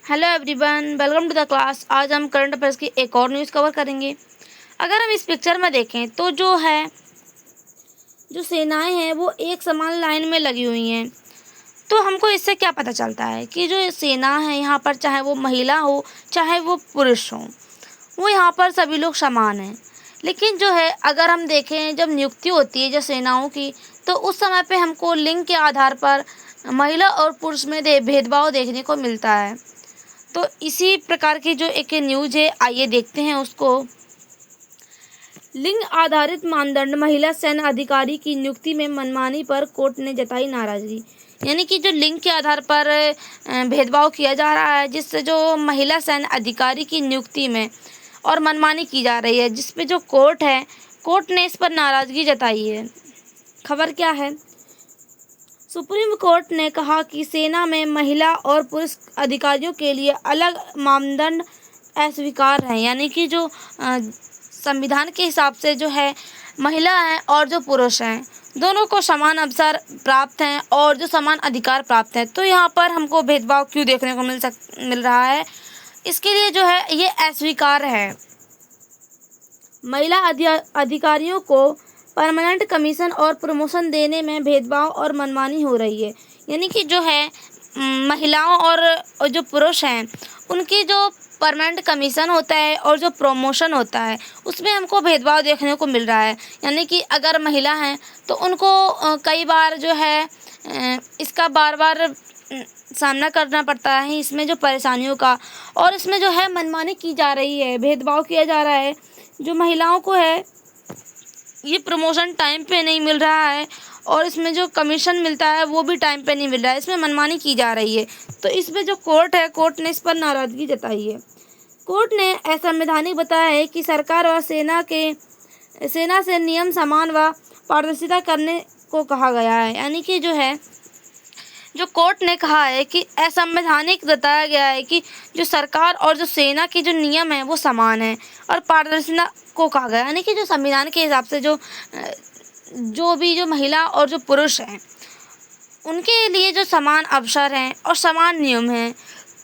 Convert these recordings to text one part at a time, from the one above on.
Hello everyone, welcome to the class. आज हम current affairs की एक और न्यूज़ कवर करेंगे। अगर हम इस पिक्चर में देखें तो जो सेनाएं हैं वो एक समान लाइन में लगी हुई हैं। तो हमको इससे क्या पता चलता है कि जो सेना है यहाँ पर, चाहे वो महिला हो चाहे वो पुरुष हो, वो यहाँ पर सभी लोग समान हैं। लेकिन अगर हम देखें, जब नियुक्ति होती है जो सेनाओं की, तो उस समय पे हमको लिंग के आधार पर महिला और पुरुष में भेदभाव देखने को मिलता है। तो इसी प्रकार की जो एक न्यूज़ है, आइए देखते हैं उसको। लिंग आधारित मानदंड, महिला सैन्य अधिकारी की नियुक्ति में मनमानी पर कोर्ट ने जताई नाराजगी। यानी कि जो लिंग के आधार पर भेदभाव किया जा रहा है, जिससे जो महिला सैन्य अधिकारी की नियुक्ति में और मनमानी की जा रही है, जिस पे जो कोर्ट ने इस पर नाराजगी जताई है। खबर क्या है? सुप्रीम कोर्ट ने कहा कि सेना में महिला और पुरुष अधिकारियों के लिए अलग मानदंड अस्वीकार्य हैं। यानी कि जो संविधान के हिसाब से महिला हैं और जो पुरुष हैं, दोनों को समान अवसर प्राप्त हैं और जो समान अधिकार प्राप्त हैं। तो यहाँ पर हमको भेदभाव क्यों देखने को मिल रहा है? इसके लिए ये अस्वीकार्य है। महिला अधिकारियों को परमानेंट कमीशन और प्रमोशन देने में भेदभाव और मनमानी हो रही है। यानी कि महिलाओं और जो पुरुष हैं, उनकी जो परमानेंट कमीशन होता है और जो प्रमोशन होता है, उसमें हमको भेदभाव देखने को मिल रहा है। यानी कि अगर महिला हैं तो उनको कई बार इसका बार बार सामना करना पड़ता है, इसमें जो परेशानियों का, और इसमें मनमानी की जा रही है, भेदभाव किया जा रहा है। जो महिलाओं को ये प्रमोशन टाइम पे नहीं मिल रहा है और इसमें जो कमीशन मिलता है वो भी टाइम पे नहीं मिल रहा है, इसमें मनमानी की जा रही है। तो इस पे जो कोर्ट ने इस पर नाराजगी जताई है। कोर्ट ने असंवैधानिक बताया है कि सरकार और सेना से नियम समान व पारदर्शिता करने को कहा गया है। यानी कि जो कोर्ट ने कहा है कि असंवैधानिक बताया गया है कि जो सरकार और जो सेना के जो नियम है वो समान है और पारदर्शिता को कहा गया। यानी कि जो संविधान के हिसाब से जो महिला और जो पुरुष हैं, उनके लिए जो समान अवसर हैं और समान नियम हैं,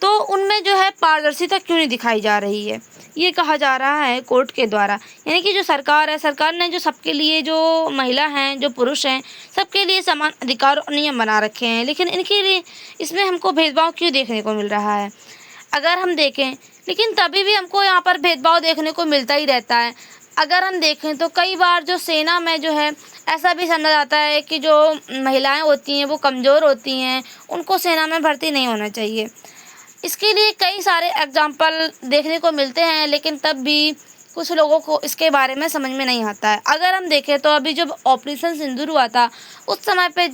तो उनमें पारदर्शिता क्यों नहीं दिखाई जा रही है, ये कहा जा रहा है कोर्ट के द्वारा। यानी कि जो सरकार ने जो सबके लिए, जो महिला हैं जो पुरुष हैं, सबके लिए समान अधिकार और नियम बना रखे हैं, लेकिन इनके लिए इसमें हमको भेदभाव क्यों देखने को मिल रहा है? अगर हम देखें, लेकिन तभी भी हमको यहाँ पर भेदभाव देखने को मिलता ही रहता है। अगर हम देखें तो कई बार जो सेना में ऐसा भी समझा जाता है कि जो महिलाएं होती हैं वो कमज़ोर होती हैं, उनको सेना में भर्ती नहीं होना चाहिए। इसके लिए कई सारे एग्जाम्पल देखने को मिलते हैं, लेकिन तब भी कुछ लोगों को इसके बारे में समझ में नहीं आता है। अगर हम देखें तो अभी जब ऑपरेशन सिंदूर हुआ था, उस समय पे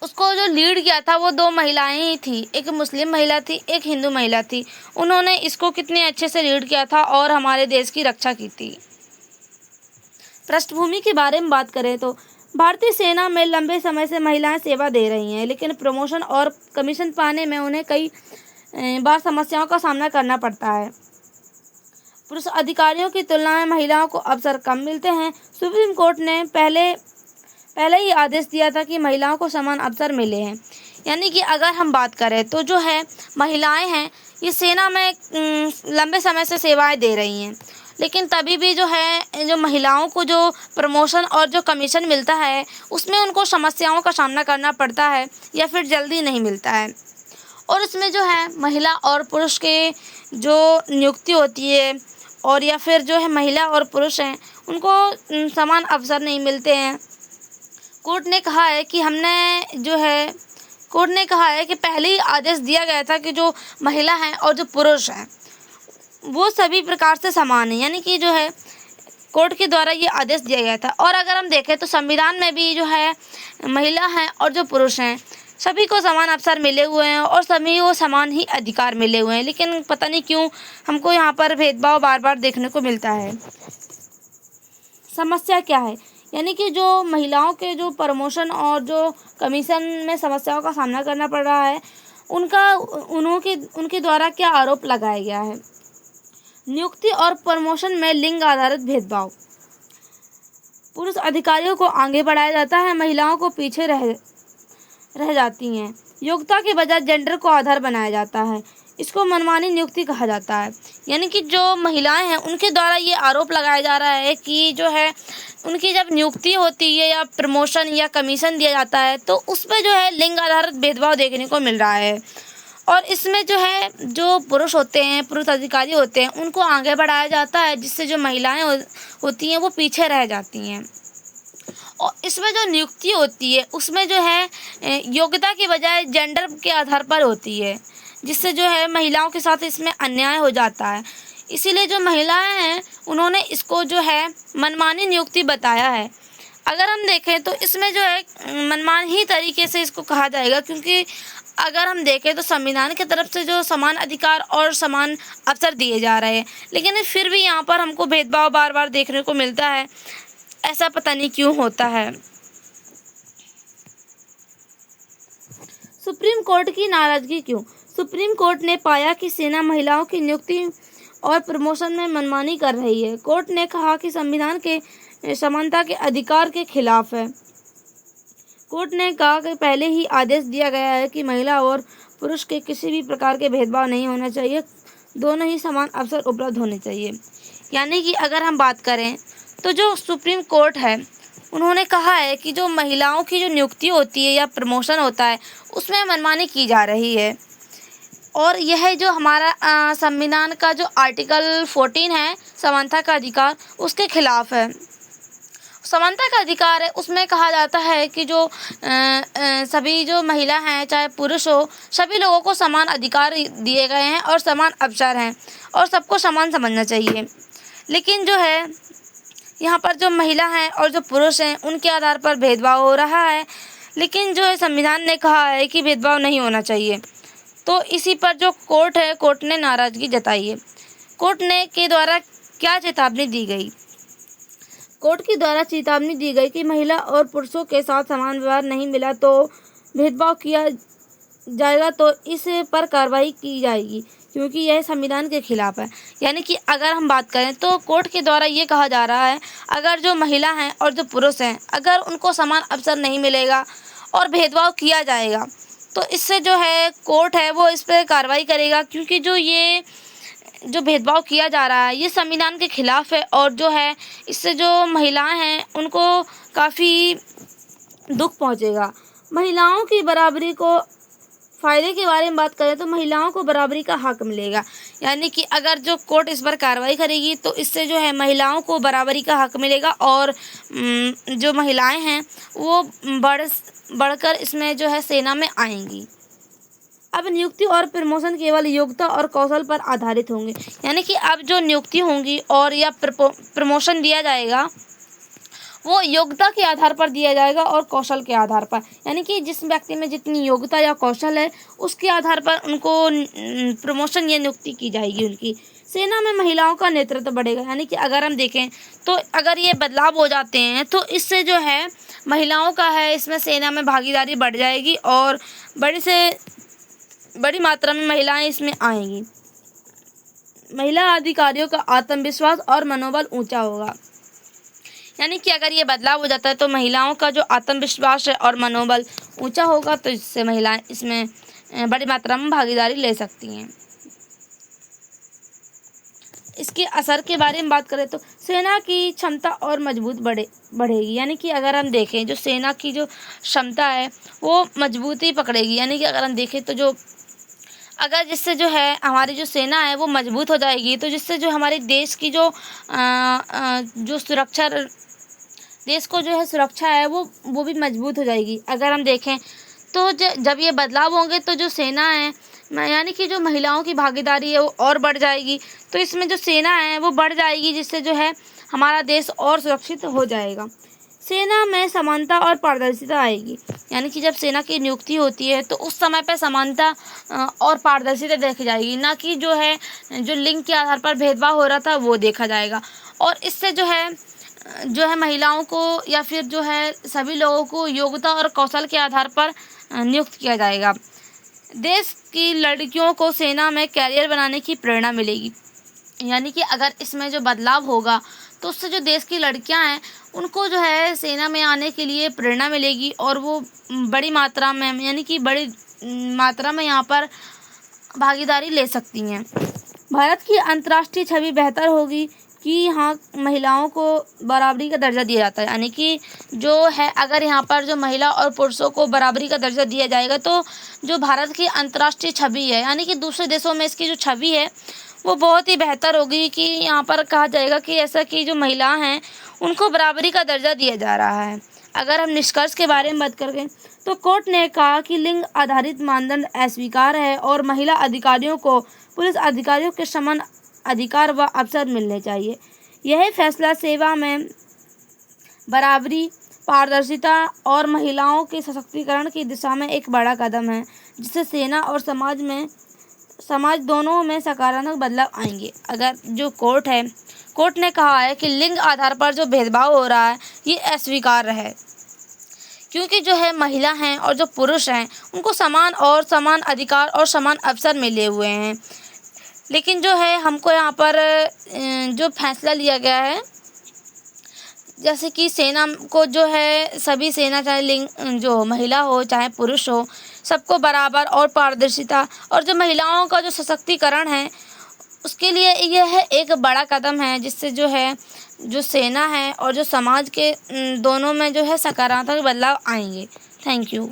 उसको जो लीड किया था वो 2 महिलाएं ही थी, एक मुस्लिम महिला थी, एक हिंदू महिला थी। उन्होंने इसको कितने अच्छे से लीड किया था और हमारे देश की रक्षा की थी। पृष्ठभूमि के बारे में बात करें तो भारतीय सेना में लंबे समय से महिलाएं सेवा दे रही हैं, लेकिन प्रमोशन और कमीशन पाने में उन्हें कई बार समस्याओं का सामना करना पड़ता है। पुरुष अधिकारियों की तुलना में महिलाओं को अवसर कम मिलते हैं। सुप्रीम कोर्ट ने पहले ही आदेश दिया था कि महिलाओं को समान अवसर मिले हैं। यानी कि अगर हम बात करें तो महिलाएं हैं, ये सेना में लंबे समय से सेवाएं दे रही हैं, लेकिन तभी भी जो महिलाओं को जो प्रमोशन और जो कमीशन मिलता है, उसमें उनको समस्याओं का सामना करना पड़ता है या फिर जल्दी नहीं मिलता है। और इसमें महिला और पुरुष के जो नियुक्ति होती है, और या फिर महिला और पुरुष हैं, उनको समान अवसर नहीं मिलते हैं। कोर्ट ने कहा है कि पहले ही आदेश दिया गया था कि जो महिला हैं और जो पुरुष हैं वो सभी प्रकार से समान है। यानी कि कोर्ट के द्वारा ये आदेश दिया गया था। और अगर हम देखें तो संविधान में भी महिला हैं और जो पुरुष हैं, सभी को समान अवसर मिले हुए हैं और सभी को समान ही अधिकार मिले हुए हैं। लेकिन पता नहीं क्यों हमको यहाँ पर भेदभाव बार बार देखने को मिलता है। समस्या क्या है? यानी कि जो महिलाओं के जो प्रमोशन और जो कमीशन में समस्याओं का सामना करना पड़ रहा है, उनके द्वारा क्या आरोप लगाया गया है? नियुक्ति और प्रमोशन में लिंग आधारित भेदभाव। पुरुष अधिकारियों को आगे बढ़ाया जाता है, महिलाओं को पीछे रह जाती हैं। योग्यता के बजाय जेंडर को आधार बनाया जाता है। इसको मनमानी नियुक्ति कहा जाता है। यानी कि जो महिलाएं हैं उनके द्वारा ये आरोप लगाया जा रहा है कि जो है उनकी जब नियुक्ति होती है या प्रमोशन या कमीशन दिया जाता है तो उसमें जो है लिंग आधारित भेदभाव देखने को मिल रहा है। और इसमें जो है जो पुरुष होते हैं, पुरुष अधिकारी होते हैं, उनको आगे बढ़ाया जाता है, जिससे जो महिलाएं होती हैं वो पीछे रह जाती हैं। और इसमें जो नियुक्ति होती है उसमें जो है योग्यता के बजाय जेंडर के आधार पर होती है, जिससे जो है महिलाओं के साथ इसमें अन्याय हो जाता है। इसीलिए जो महिलाएं हैं उन्होंने इसको जो है मनमानी नियुक्ति बताया है। अगर हम देखें तो इसमें जो है मनमानी ही तरीके से इसको कहा जाएगा, क्योंकि अगर हम देखें तो संविधान की तरफ से जो समान अधिकार और समान अवसर दिए जा रहे हैं, लेकिन फिर भी यहाँ पर हमको भेदभाव बार बार देखने को मिलता है। ऐसा पता नहीं क्यों होता है। सुप्रीम कोर्ट की नाराजगी क्यों? सुप्रीम कोर्ट ने पाया कि सेना महिलाओं की नियुक्ति और प्रमोशन में मनमानी कर रही है। कोर्ट ने कहा कि संविधान के समानता के अधिकार के खिलाफ है। कोर्ट ने कहा कि पहले ही आदेश दिया गया है कि महिला और पुरुष के किसी भी प्रकार के भेदभाव नहीं होना चाहिए, दोनों ही समान अवसर उपलब्ध होने चाहिए। यानी कि अगर हम बात करें तो जो सुप्रीम कोर्ट है उन्होंने कहा है कि जो महिलाओं की जो नियुक्ति होती है या प्रमोशन होता है उसमें मनमानी की जा रही है। और यह जो हमारा संविधान का जो आर्टिकल 14 है समानता का अधिकार, उसके खिलाफ है। समानता का अधिकार है उसमें कहा जाता है कि जो सभी जो महिला हैं चाहे पुरुष हो, सभी लोगों को समान अधिकार दिए गए हैं और समान अवसर हैं और सबको समान समझना चाहिए। लेकिन जो है यहाँ पर जो महिला हैं और जो पुरुष हैं उनके आधार पर भेदभाव हो रहा है। लेकिन जो है संविधान ने कहा है कि भेदभाव नहीं होना चाहिए। तो इसी पर जो कोर्ट है, कोर्ट ने नाराज़गी जताई है। कोर्ट ने के द्वारा क्या चेतावनी दी गई? कोर्ट के द्वारा चेतावनी दी गई कि महिला और पुरुषों के साथ समान व्यवहार नहीं मिला तो भेदभाव किया जाएगा, तो इस पर कार्रवाई की जाएगी, क्योंकि यह संविधान के खिलाफ है। यानी कि अगर हम बात करें तो कोर्ट के द्वारा ये कहा जा रहा है अगर जो महिला हैं और जो पुरुष हैं अगर उनको समान अवसर नहीं मिलेगा और भेदभाव किया जाएगा तो इससे जो है कोर्ट है वो इस पर कार्रवाई करेगा, क्योंकि जो भेदभाव किया जा रहा है ये संविधान के खिलाफ है। और जो है इससे जो महिलाएं हैं उनको काफ़ी दुख पहुंचेगा। महिलाओं की बराबरी को फ़ायदे के बारे में बात करें तो महिलाओं को बराबरी का हक मिलेगा। यानी कि अगर जो कोर्ट इस पर कार्रवाई करेगी तो इससे जो है महिलाओं को बराबरी का हक मिलेगा और जो महिलाएं हैं वो बढ़कर इसमें जो है सेना में आएंगी। अब नियुक्ति और प्रमोशन केवल योग्यता और कौशल पर आधारित होंगे। यानी कि अब जो नियुक्ति होंगी और या प्रमोशन दिया जाएगा वो योग्यता के आधार पर दिया जाएगा और कौशल के आधार पर। यानी कि जिस व्यक्ति में जितनी योग्यता या कौशल है उसके आधार पर उनको प्रमोशन या नियुक्ति की जाएगी उनकी। सेना में महिलाओं का नेतृत्व बढ़ेगा। यानी कि अगर हम देखें तो अगर ये बदलाव हो जाते हैं तो इससे जो है महिलाओं का है इसमें सेना में भागीदारी बढ़ जाएगी और बड़ी मात्रा में महिलाएं इसमें आएंगी। महिला अधिकारियों का आत्मविश्वास और मनोबल ऊंचा होगा। यानी कि अगर ये बदलाव हो जाता है तो महिलाओं का जो आत्मविश्वास है और मनोबल ऊंचा होगा, तो इससे महिलाएं इसमें बड़ी मात्रा में भागीदारी ले सकती हैं। इसके असर के बारे में बात करें तो सेना की क्षमता और मजबूत बढ़ेगी। यानी कि अगर हम देखें जो सेना की जो क्षमता है वो मजबूती पकड़ेगी। यानी कि अगर हम देखें तो जिससे जो है हमारी जो सेना है वो मजबूत हो जाएगी, तो जिससे जो हमारे देश की जो सुरक्षा, देश को जो है सुरक्षा है वो भी मजबूत हो जाएगी। अगर हम देखें तो जब ये बदलाव होंगे तो जो सेना है यानी कि जो महिलाओं की भागीदारी है वो और बढ़ जाएगी। तो इसमें जो सेना है वो बढ़ जाएगी, जिससे जो है हमारा देश और सुरक्षित हो जाएगा। सेना में समानता और पारदर्शिता आएगी। यानी कि जब सेना की नियुक्ति होती है तो उस समय पर समानता और पारदर्शिता देखी जाएगी, ना कि जो है जो लिंग के आधार पर भेदभाव हो रहा था वो देखा जाएगा। और इससे जो है महिलाओं को या फिर जो है सभी लोगों को योग्यता और कौशल के आधार पर नियुक्त किया जाएगा। देश की लड़कियों को सेना में कैरियर बनाने की प्रेरणा मिलेगी। यानी कि अगर इसमें जो बदलाव होगा तो उससे जो देश की लड़कियां हैं उनको जो है सेना में आने के लिए प्रेरणा मिलेगी और वो बड़ी मात्रा में यानी कि बड़ी मात्रा में यहाँ पर भागीदारी ले सकती हैं। भारत की अंतर्राष्ट्रीय छवि बेहतर होगी कि यहाँ महिलाओं को बराबरी का दर्जा दिया जाता है, यानी कि जो है अगर यहाँ पर जो महिला और पुरुषों को बराबरी का दर्जा दिया जाएगा तो जो भारत की अंतर्राष्ट्रीय छवि है, यानी कि दूसरे देशों में इसकी जो छवि है वो बहुत ही बेहतर होगी कि यहाँ पर कहा जाएगा कि ऐसा कि जो महिला हैं उनको बराबरी का दर्जा दिया जा रहा है। अगर हम निष्कर्ष के बारे में बात करें तो कोर्ट ने कहा कि लिंग आधारित मानदंड अस्वीकार्य है और महिला अधिकारियों को पुरुष अधिकारियों के समान अधिकार व अवसर मिलने चाहिए। यह फैसला सेवा में बराबरी, पारदर्शिता और महिलाओं के सशक्तिकरण की दिशा में एक बड़ा कदम है, जिससे सेना और समाज दोनों में सकारात्मक बदलाव आएंगे। अगर जो कोर्ट ने कहा है कि लिंग आधार पर जो भेदभाव हो रहा है ये अस्वीकार्य है, क्योंकि जो है महिला हैं और जो पुरुष हैं उनको समान अधिकार और समान अवसर मिले हुए हैं। लेकिन जो है हमको यहाँ पर जो फैसला लिया गया है, जैसे कि सेना को जो है सभी सेना चाहे लिंग जो महिला हो चाहे पुरुष हो सबको बराबर और पारदर्शिता और जो महिलाओं का जो सशक्तिकरण है उसके लिए यह एक बड़ा कदम है, जिससे जो है जो सेना है और जो समाज के दोनों में जो है सकारात्मक बदलाव आएंगे। Thank you.